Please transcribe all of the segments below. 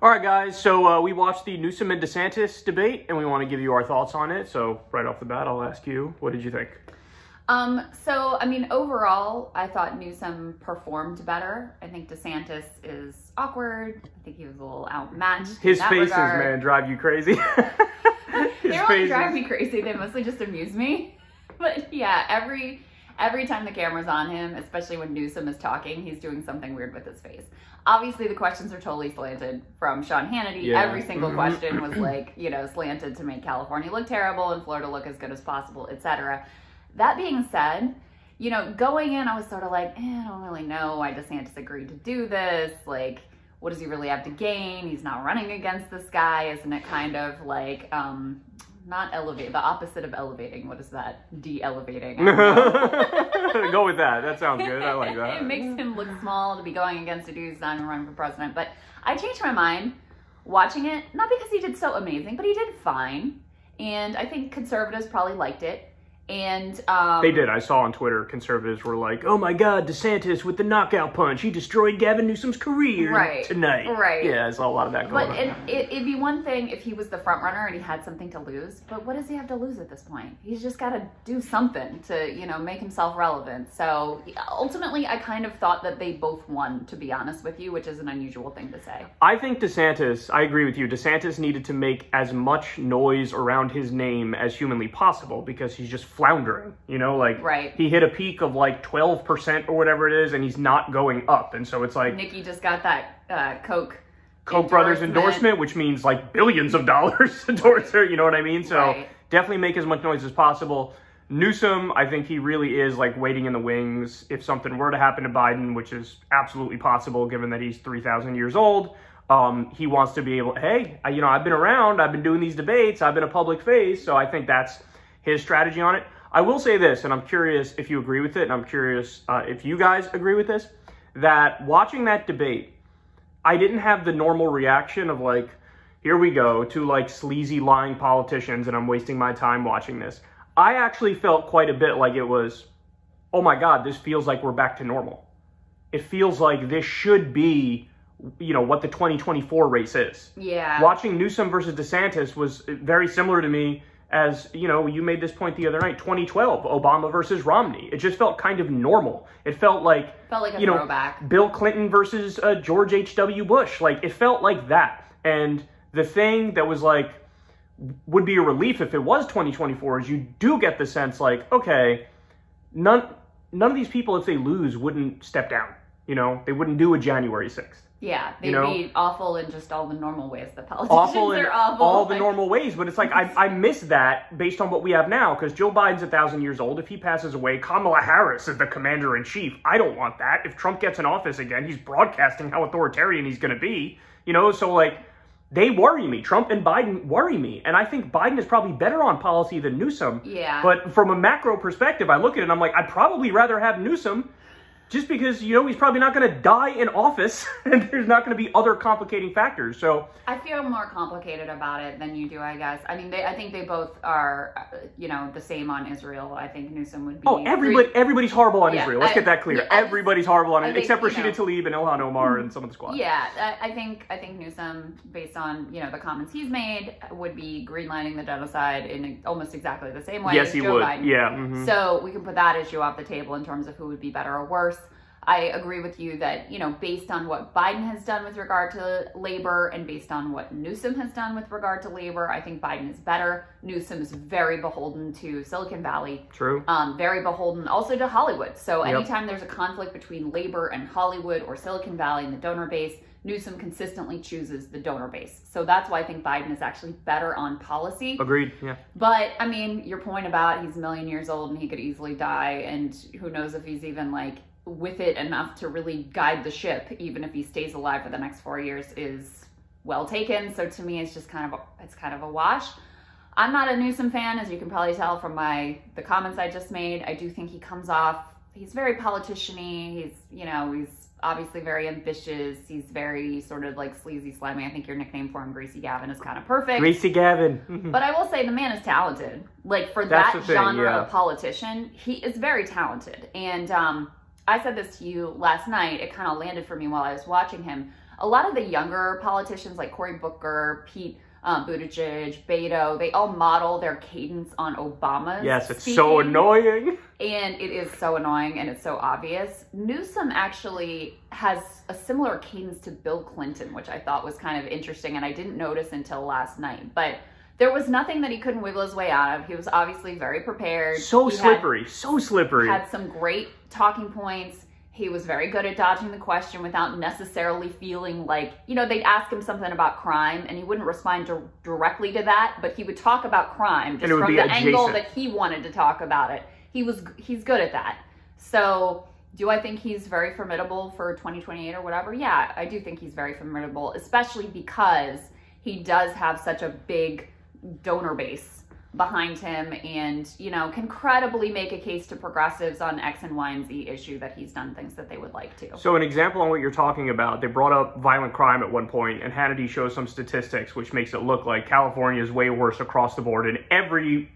All right, guys, so we watched the Newsom and Desantis debate, and we want to give you our thoughts on it. So right off the bat, I'll ask you, what did you think? Overall, I thought Newsom performed better. I think Desantis is awkward. I think he was a little outmatched. His faces, man, drive you crazy. They don't really drive me crazy. They mostly just amuse me. But yeah, every time the camera's on him, especially when Newsom is talking, he's doing something weird with his face. Obviously, the questions are totally slanted from Sean Hannity. Yeah. Every single question was slanted to make California look terrible and Florida look as good as possible, etc. That being said, going in, I was sort of like, I don't really know why DeSantis agreed to do this. Like, what does he really have to gain? He's not running against this guy. Isn't it kind of like, not elevate, the opposite of elevating? What is that? De-elevating. Go with that. That sounds good. I like that. It makes him look small to be going against a dude who's not even running for president. But I changed my mind watching it, not because he did so amazing, but he did fine. And I think conservatives probably liked it. And they did. I saw on Twitter conservatives were like, "Oh my God, DeSantis with the knockout punch! He destroyed Gavin Newsom's career tonight." Right. Yeah, I saw a lot of that going on. But it'd be one thing if he was the front runner and he had something to lose. But what does he have to lose at this point? He's just got to do something to make himself relevant. So ultimately, I kind of thought that they both won, to be honest with you, which is an unusual thing to say. I think DeSantis. I agree with you. DeSantis needed to make as much noise around his name as humanly possible because he's just floundering, he hit a peak of like 12% or whatever it is, and he's not going up. And so it's like Nikki just got that Koch brothers endorsement, which means like billions of dollars towards her, you know what I mean? So definitely make as much noise as possible. Newsom, I think he really is like waiting in the wings. If something were to happen to Biden, which is absolutely possible given that he's 3,000 years old, he wants to be able, hey, I've been around, I've been doing these debates, I've been a public face. So I think that's his strategy on it. I will say this, and I'm curious if you agree with it, and I'm curious if you guys agree with this, that watching that debate, I didn't have the normal reaction of like, here we go, to like sleazy lying politicians, and I'm wasting my time watching this. I actually felt quite a bit like it was, oh my God, this feels like we're back to normal. It feels like this should be, what the 2024 race is. Yeah. Watching Newsom versus DeSantis was very similar to me as, you made this point the other night, 2012, Obama versus Romney. It just felt kind of normal. It felt like a throwback. Bill Clinton versus George H.W. Bush. Like, it felt like that. And the thing that was like, would be a relief if it was 2024 is you do get the sense like, okay, none of these people, if they lose, wouldn't step down. They wouldn't do a January 6th. Yeah, they'd be awful in just all the normal ways. The politicians are awful. All the normal ways, but it's like, I miss that based on what we have now, because Joe Biden's 1,000 years old. If he passes away, Kamala Harris is the commander-in-chief. I don't want that. If Trump gets in office again, he's broadcasting how authoritarian he's going to be. So like, they worry me. Trump and Biden worry me. And I think Biden is probably better on policy than Newsom. Yeah. But from a macro perspective, I look at it and I'm like, I'd probably rather have Newsom just because, he's probably not going to die in office and there's not going to be other complicating factors. So I feel more complicated about it than you do, I guess. I mean, I think they both are, the same on Israel. I think Newsom would be. Oh, everybody's horrible on Israel. Let's get that clear. Yeah, everybody's horrible on it, except Rashida Tlaib and Ilhan Omar and some of the squad. Yeah, I think Newsom, based on, the comments he's made, would be greenlighting the genocide in almost exactly the same way as Joe Biden. Yeah. Mm-hmm. So we can put that issue off the table in terms of who would be better or worse. I agree with you that, based on what Biden has done with regard to labor and based on what Newsom has done with regard to labor, I think Biden is better. Newsom is very beholden to Silicon Valley. True. Very beholden also to Hollywood. So anytime there's a conflict between labor and Hollywood or Silicon Valley and the donor base, Newsom consistently chooses the donor base. So that's why I think Biden is actually better on policy. Agreed, yeah. But, I mean, your point about he's a million years old and he could easily die, and who knows if he's even, with it enough to really guide the ship, even if he stays alive for the next 4 years, is well taken. So to me, it's just kind of a wash. I'm not a Newsom fan, as you can probably tell from the comments I just made. I do think he comes off, he's very politician-y. He's obviously very ambitious. He's very sort of like sleazy, slimy. I think your nickname for him, Greasy Gavin, is kind of perfect. Greasy Gavin. But I will say the man is talented. For that genre of politician, he is very talented. And I said this to you last night. It kind of landed for me while I was watching him. a lot of the younger politicians like Cory Booker, Pete Buttigieg, Beto, they all model their cadence on Obama's Yes, it's speaking, so annoying. And it is so annoying and it's so obvious. Newsom actually has a similar cadence to Bill Clinton, which I thought was kind of interesting and I didn't notice until last night. But there was nothing that he couldn't wiggle his way out of. He was obviously very prepared. So slippery, so slippery. Had some great talking points. He was very good at dodging the question without necessarily feeling like, you know, they'd ask him something about crime and he wouldn't respond directly to that, but he would talk about crime just from the angle that he wanted to talk about it. He's good at that. So do I think he's very formidable for 2028 or whatever? Yeah, I do think he's very formidable, especially because he does have such a big donor base behind him and, you know, can credibly make a case to progressives on X and Y and Z issue that he's done things that they would like to. So an example on what you're talking about, they brought up violent crime at one point, and Hannity shows some statistics which makes it look like California is way worse across the board in every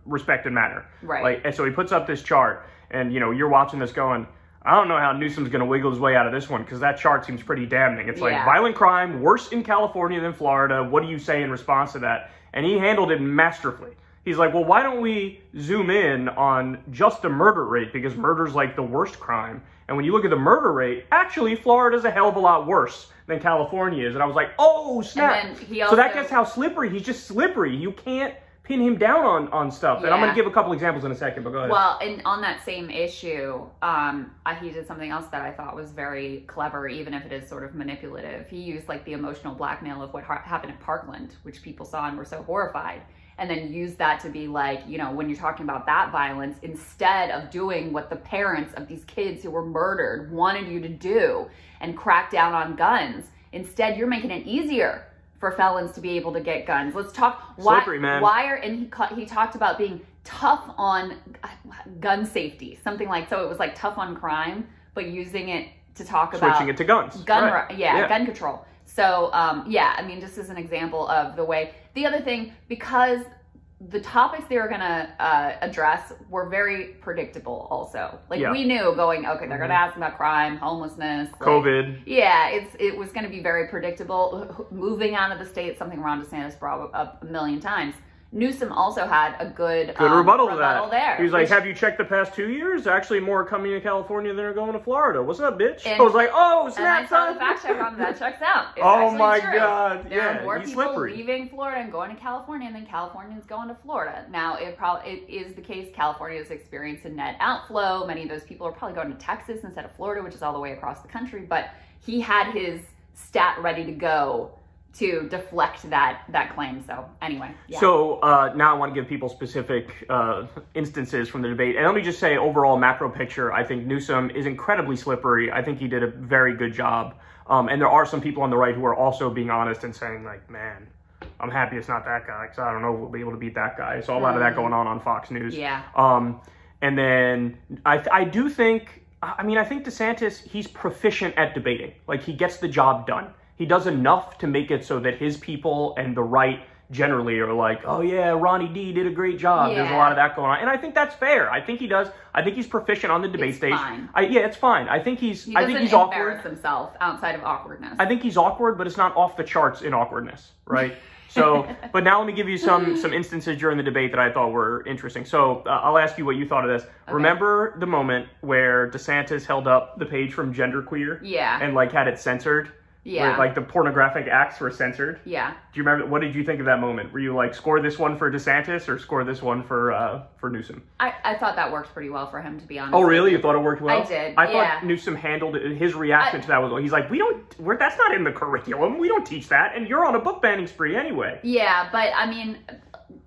respected manner. Right. Like, and so he puts up this chart, and, you know, you're watching this going, I don't know how Newsom's going to wiggle his way out of this one, because that chart seems pretty damning. It's like, violent crime, worse in California than Florida. What do you say in response to that? And he handled it masterfully. He's like, well, why don't we zoom in on just the murder rate, because murder's like the worst crime. And when you look at the murder rate, actually, Florida's a hell of a lot worse than California is. And I was like, oh, snap. And then he also, so that gets how slippery. He's just slippery. You can't pin him down on stuff. Yeah. And I'm going to give a couple examples in a second, but go ahead. Well, and on that same issue, he did something else that I thought was very clever, even if it is sort of manipulative. He used like the emotional blackmail of what happened at Parkland, which people saw and were so horrified. And then use that to be like, you know, when you're talking about that violence, instead of doing what the parents of these kids who were murdered wanted you to do and crack down on guns, instead you're making it easier for felons to be able to get guns. Let's talk slippery, man. He talked about being tough on gun safety, something like, so it was like tough on crime, but using it to talk about switching it to guns. Gun control. So, yeah, I mean, just as an example of the way. The other thing, because the topics they were going to address were very predictable also. Like, we knew going, okay, they're going to ask about crime, homelessness. COVID. Like, yeah, it was going to be very predictable. Moving out of the state, something Ron DeSantis brought up a million times. Newsom also had a good rebuttal to that. There. He was like, have you checked the past 2 years? Actually, more are coming to California than are going to Florida. What's up, bitch? I was like, oh, snap, and I saw the fact check on that. Checks out. It's oh, my true. God. There are more he's people slippery. leaving Florida and going to California than Californians going to Florida. Now, it is the case California has experienced a net outflow. Many of those people are probably going to Texas instead of Florida, which is all the way across the country. But he had his stat ready to go to deflect that claim. So anyway, yeah. So now I want to give people specific instances from the debate. And let me just say, overall macro picture, I think Newsom is incredibly slippery. I think he did a very good job. And there are some people on the right who are also being honest and saying, like, man, I'm happy it's not that guy, because I don't know if we'll be able to beat that guy. I saw a lot of that going on Fox News. Yeah. And then I do think, I think DeSantis, he's proficient at debating. Like, he gets the job done. He does enough to make it so that his people and the right generally are like, oh yeah, Ronnie D did a great job. Yeah. There's a lot of that going on. And I think that's fair. I think he does. I think he's proficient on the debate stage. Fine. It's fine. I think he's awkward. He doesn't embarrass himself outside of awkwardness. I think he's awkward, but it's not off the charts in awkwardness, right? So, but now let me give you some instances during the debate that I thought were interesting. So I'll ask you what you thought of this. Okay. Remember the moment where DeSantis held up the page from Genderqueer? Yeah. And like had it censored? Yeah. Where, like, the pornographic acts were censored? Yeah. Do you remember, what did you think of that moment? Were you like, score this one for DeSantis or score this one for Newsom? I thought that worked pretty well for him, to be honest. Oh, really? You thought it worked well? I did, I thought Newsom handled it, his reaction to that was, he's like, that's not in the curriculum. We don't teach that, and you're on a book banning spree anyway. Yeah, but, I mean,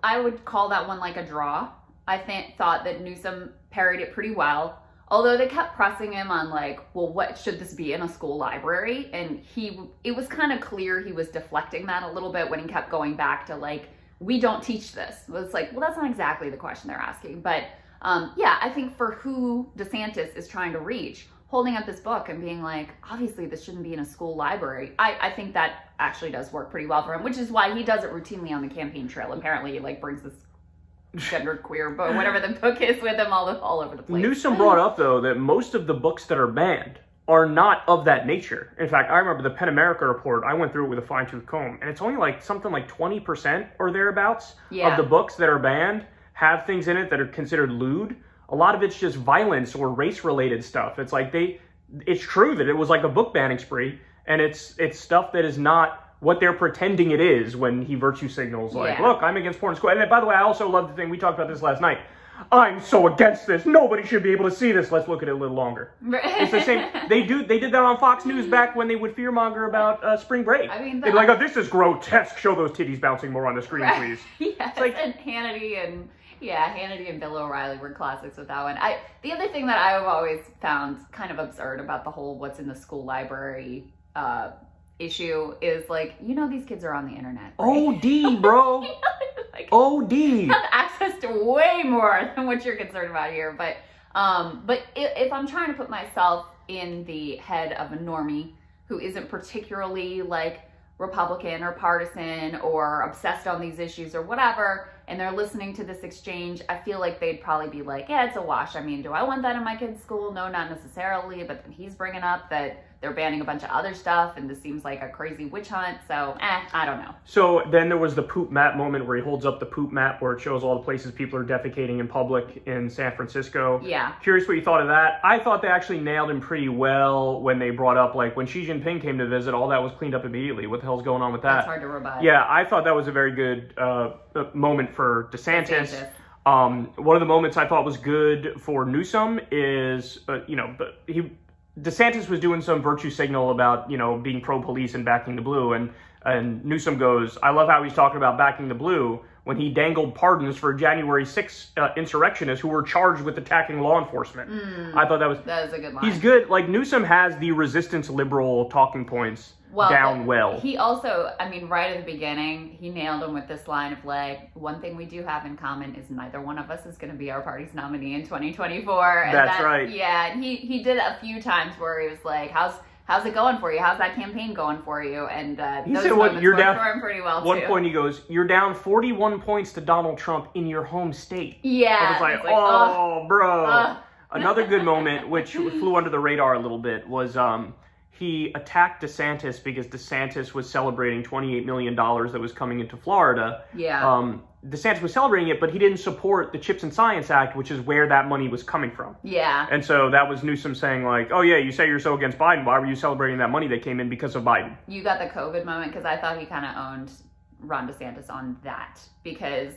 I would call that one like a draw. I thought that Newsom parried it pretty well. Although they kept pressing him on like, well, what should this be in a school library? And it was kind of clear he was deflecting that a little bit when he kept going back to like, we don't teach this. It was like, well, that's not exactly the question they're asking. But yeah, I think for who DeSantis is trying to reach, holding up this book and being like, obviously this shouldn't be in a school library. I think that actually does work pretty well for him, which is why he does it routinely on the campaign trail. Apparently he like brings this Genderqueer, but whatever the book is with him all over the place. Newsom brought up, though, that most of the books that are banned are not of that nature. In fact, I remember the PEN America report, I went through it with a fine-tooth comb, and it's only like something like 20% or thereabouts of the books that are banned have things in it that are considered lewd. A lot of it's just violence or race-related stuff. It's like it's true that it was like a book banning spree, and it's stuff that is not what they're pretending it is when he virtue signals like, look, I'm against porn school. And by the way, I also love the thing, we talked about this last night, I'm so against this. Nobody should be able to see this. Let's look at it a little longer. It's the same. They did that on Fox News back when they would fearmonger about spring break. I mean, they'd be like, oh, this is grotesque. Show those titties bouncing more on the screen, please. Yes, like, and Hannity and Bill O'Reilly were classics with that one. The other thing that I've always found kind of absurd about the whole what's in the school library issue is like, these kids are on the internet. Right? OD, bro. Like, OD. Have access to way more than what you're concerned about here. But if I'm trying to put myself in the head of a normie who isn't particularly like Republican or partisan or obsessed on these issues or whatever, and they're listening to this exchange, I feel like they'd probably be like, yeah, it's a wash. I mean, do I want that in my kid's school? No, not necessarily. But then he's bringing up that they're banning a bunch of other stuff, and this seems like a crazy witch hunt. So, I don't know. So then there was the poop map moment where he holds up the poop map where it shows all the places people are defecating in public in San Francisco. Yeah. Curious what you thought of that. I thought they actually nailed him pretty well when they brought up, like, when Xi Jinping came to visit, all that was cleaned up immediately. What the hell's going on with that? That's hard to rebut. Yeah, I thought that was a very good moment for Desantis. One of the moments I thought was good for Newsom is, DeSantis was doing some virtue signal about, being pro-police and backing the blue, and Newsom goes, I love how he's talking about backing the blue when he dangled pardons for January 6th insurrectionists who were charged with attacking law enforcement. I thought that was a good line. He's good. Like, Newsom has the resistance liberal talking points down well. He also, right at the beginning, he nailed him with this line of like, one thing we do have in common is neither one of us is going to be our party's nominee in 2024. And That's right. Yeah, and he did it a few times where he was like, how's it going for you? How's that campaign going for you? And he said, "What you're down for him pretty well One point he goes, "You're down 41 points to Donald Trump in your home state." Yeah, I was like, oh, bro. Another good moment, which flew under the radar a little bit, was he attacked DeSantis because DeSantis was celebrating $28 million that was coming into Florida. Yeah. DeSantis was celebrating it, but he didn't support the Chips and Science Act, which is where that money was coming from. Yeah. And so that was Newsom saying like, oh yeah, you say you're so against Biden. Why were you celebrating that money that came in because of Biden? You got the COVID moment because I thought he kind of owned Ron DeSantis on that because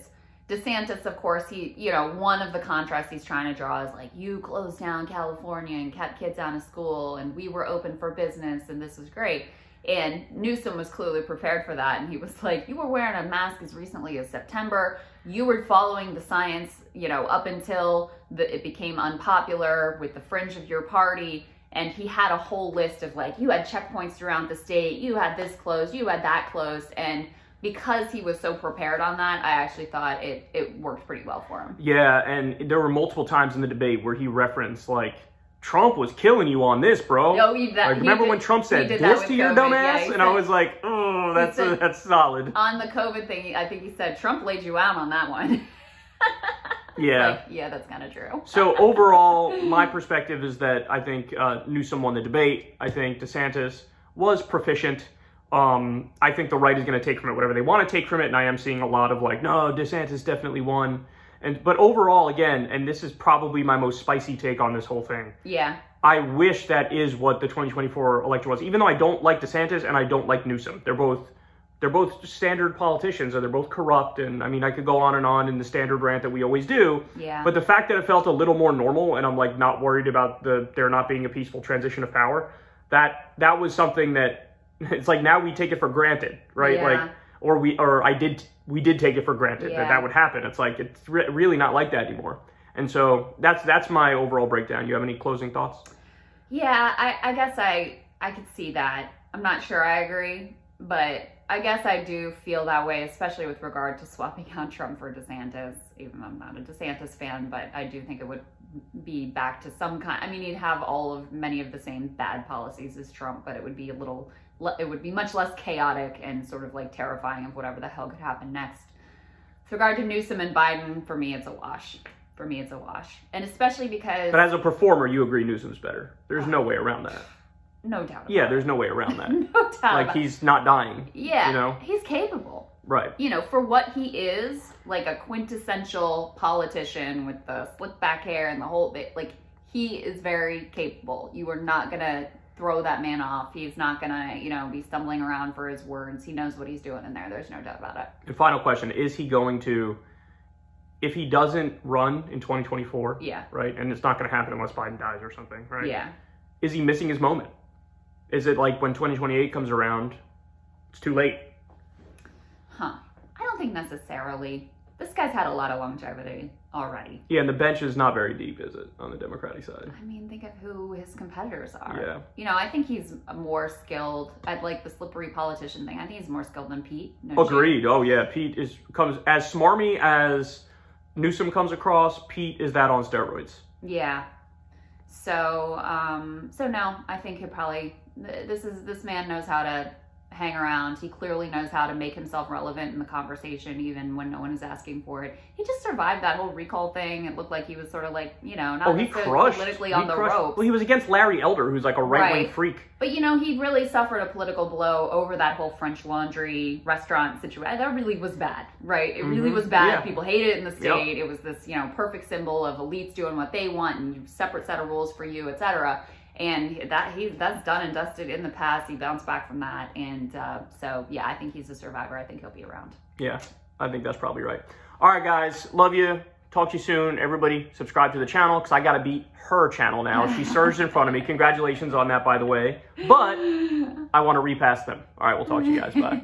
DeSantis, of course, one of the contrasts he's trying to draw is like, you closed down California and kept kids out of school and we were open for business and this was great. And Newsom was clearly prepared for that. And he was like, you were wearing a mask as recently as September. You were following the science, up until it became unpopular with the fringe of your party. And he had a whole list of like, you had checkpoints throughout the state. You had this closed. You had that closed. And because he was so prepared on that, I actually thought it worked pretty well for him. Yeah, and there were multiple times in the debate where he referenced, like, Trump was killing you on this, bro. Oh, remember when Trump said this to your dumb ass? Yeah, and I was like, oh, that's solid. On the COVID thing, I think he said, Trump laid you out on that one. Yeah. Yeah, that's kind of true. So overall, my perspective is that I think Newsom won the debate. I think DeSantis was proficient. I think the right is going to take from it whatever they want to take from it, and I am seeing a lot of like, no, DeSantis definitely won. But overall, again, and this is probably my most spicy take on this whole thing. Yeah. I wish that is what the 2024 election was, even though I don't like DeSantis and I don't like Newsom. They're both standard politicians, and they're both corrupt, and I mean, I could go on and on in the standard rant that we always do. Yeah. But the fact that it felt a little more normal, and I'm like not worried about there not being a peaceful transition of power, that was something that it's like now we take it for granted, right? Yeah. Like, we did take it for granted that would happen. It's like, it's really not like that anymore. And so that's my overall breakdown. You have any closing thoughts? Yeah, I guess I could see that. I'm not sure I agree, but I guess I do feel that way, especially with regard to swapping out Trump for DeSantis, even though I'm not a DeSantis fan, but I do think it would be back to some kind. I mean, he'd have many of the same bad policies as Trump, but it would be much less chaotic and sort of like terrifying of whatever the hell could happen next. With regard to Newsom and Biden, for me, it's a wash. And especially because... But as a performer, you agree Newsom's better. There's no way around that. no doubt about Yeah, there's no way around that. No doubt like, about he's not dying. Yeah, you know? he's capable. Right. You know, for what he is, like a quintessential politician with the slick back hair and the whole bit, like, he is very capable. You are not going to throw that man off. He's not going to, you know, be stumbling around for his words. He knows what he's doing in there. There's no doubt about it. And final question, is he going to, if he doesn't run in 2024, yeah, right, and it's not going to happen unless Biden dies or something, right? Yeah. Is he missing his moment? Is it like when 2028 comes around, it's too late? Huh. I don't think necessarily. This guy's had a lot of longevity already. Yeah, and the bench is not very deep, is it, on the Democratic side? I mean, think of who his competitors are. Yeah. You know, I think he's more skilled at, like, the slippery politician thing. I think he's more skilled than Pete. No Agreed. Oh, yeah. Pete comes as smarmy as Newsom comes across. Pete is that on steroids. Yeah. So no, I think he'll probably, this man knows how to hang around. He clearly knows how to make himself relevant in the conversation, even when no one is asking for it. He just survived that whole recall thing. It looked like he was sort of like, you know, not necessarily politically on the ropes. Well, he was against Larry Elder, who's like a right-wing freak. But, you know, he really suffered a political blow over that whole French Laundry restaurant situation. That really was bad, right? It really was bad. Yeah. People hated it in the state. Yep. It was this, you know, perfect symbol of elites doing what they want and separate set of rules for you, etc. And that's done and dusted in the past. He bounced back from that. And so, yeah, I think he's a survivor. I think he'll be around. Yeah, I think that's probably right. All right, guys. Love you. Talk to you soon. Everybody, subscribe to the channel because I got to beat her channel now. She surged in front of me. Congratulations on that, by the way. But I want to repass them. All right, we'll talk to you guys. Bye.